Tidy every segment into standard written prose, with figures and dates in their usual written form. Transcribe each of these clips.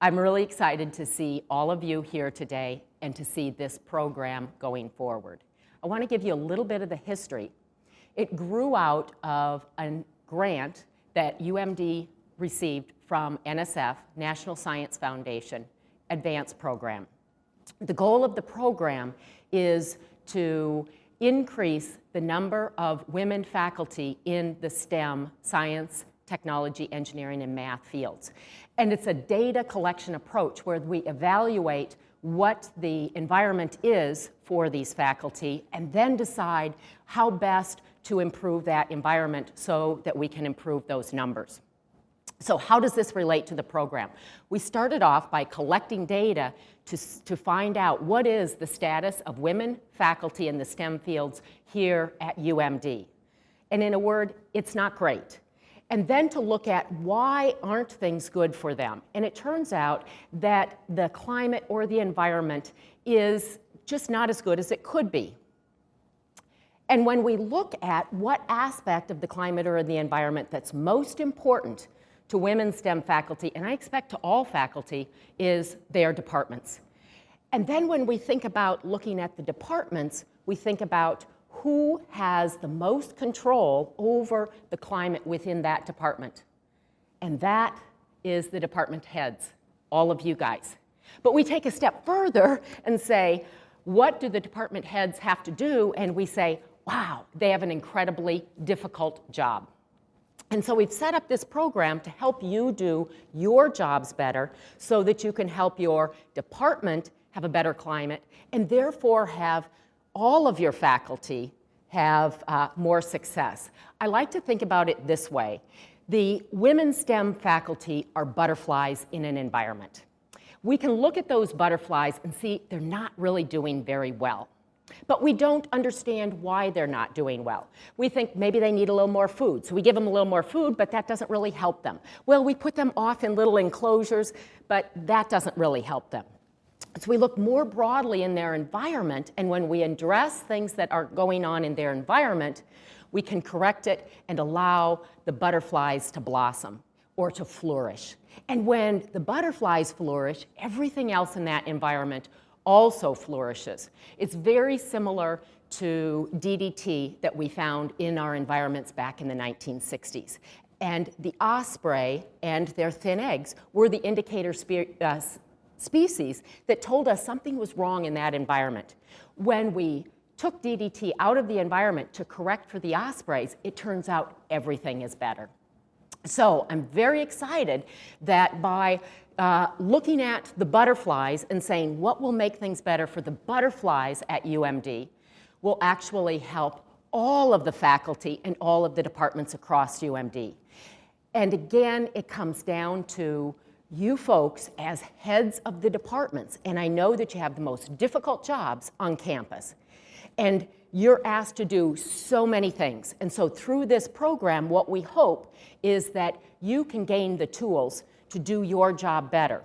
I'm really excited to see all of you here today and to see this program going forward. I want to give you a little bit of the history. It grew out of a grant that UMD received from NSF, National Science Foundation, Advanced Program. The goal of the program is to increase the number of women faculty in the STEM, science, technology, engineering, and math fields. And it's a data collection approach where we evaluate what the environment is for these faculty and then decide how best to improve that environment so that we can improve those numbers. So how does this relate to the program? We started off by collecting data to find out what is the status of women faculty in the STEM fields here at UMD. And in a word, it's not great. And then to look at why aren't things good for them. And it turns out that the climate or the environment is just not as good as it could be. And when we look at what aspect of the climate or the environment that's most important to women STEM faculty, and I expect to all faculty, is their departments. And then when we think about looking at the departments, we think about who has the most control over the climate within that department. And that is the department heads, all of you guys. But we take a step further and say, what do the department heads have to do? And we say, wow, they have an incredibly difficult job. And so we've set up this program to help you do your jobs better so that you can help your department have a better climate and therefore have all of your faculty have more success. I like to think about it this way. The women STEM faculty are butterflies in an environment. We can look at those butterflies and see they're not really doing very well. But we don't understand why they're not doing well. We think maybe they need a little more food. So we give them a little more food, but that doesn't really help them. Well, we put them off in little enclosures, but that doesn't really help them. So we look more broadly in their environment, and when we address things that are going on in their environment, we can correct it and allow the butterflies to blossom or to flourish. And when the butterflies flourish, everything else in that environment also flourishes. It's very similar to DDT that we found in our environments back in the 1960s. And the osprey and their thin eggs were the indicator species that told us something was wrong in that environment. When we took DDT out of the environment to correct for the ospreys, it turns out everything is better. So I'm very excited that by looking at the butterflies and saying what will make things better for the butterflies at UMD will actually help all of the faculty and all of the departments across UMD. And again, it comes down to you folks as heads of the departments. And I know that you have the most difficult jobs on campus. And you're asked to do so many things. And so through this program, what we hope is that you can gain the tools to do your job better.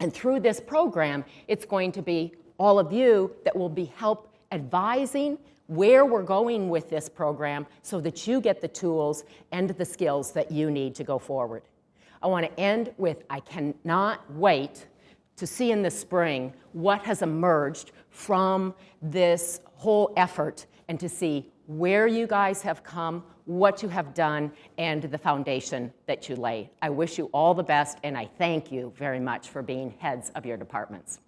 And through this program, it's going to be all of you that will be help advising where we're going with this program so that you get the tools and the skills that you need to go forward. I want to end with, I cannot wait to see in the spring what has emerged from this whole effort and to see where you guys have come, what you have done, and the foundation that you laid. I wish you all the best, and I thank you very much for being heads of your departments.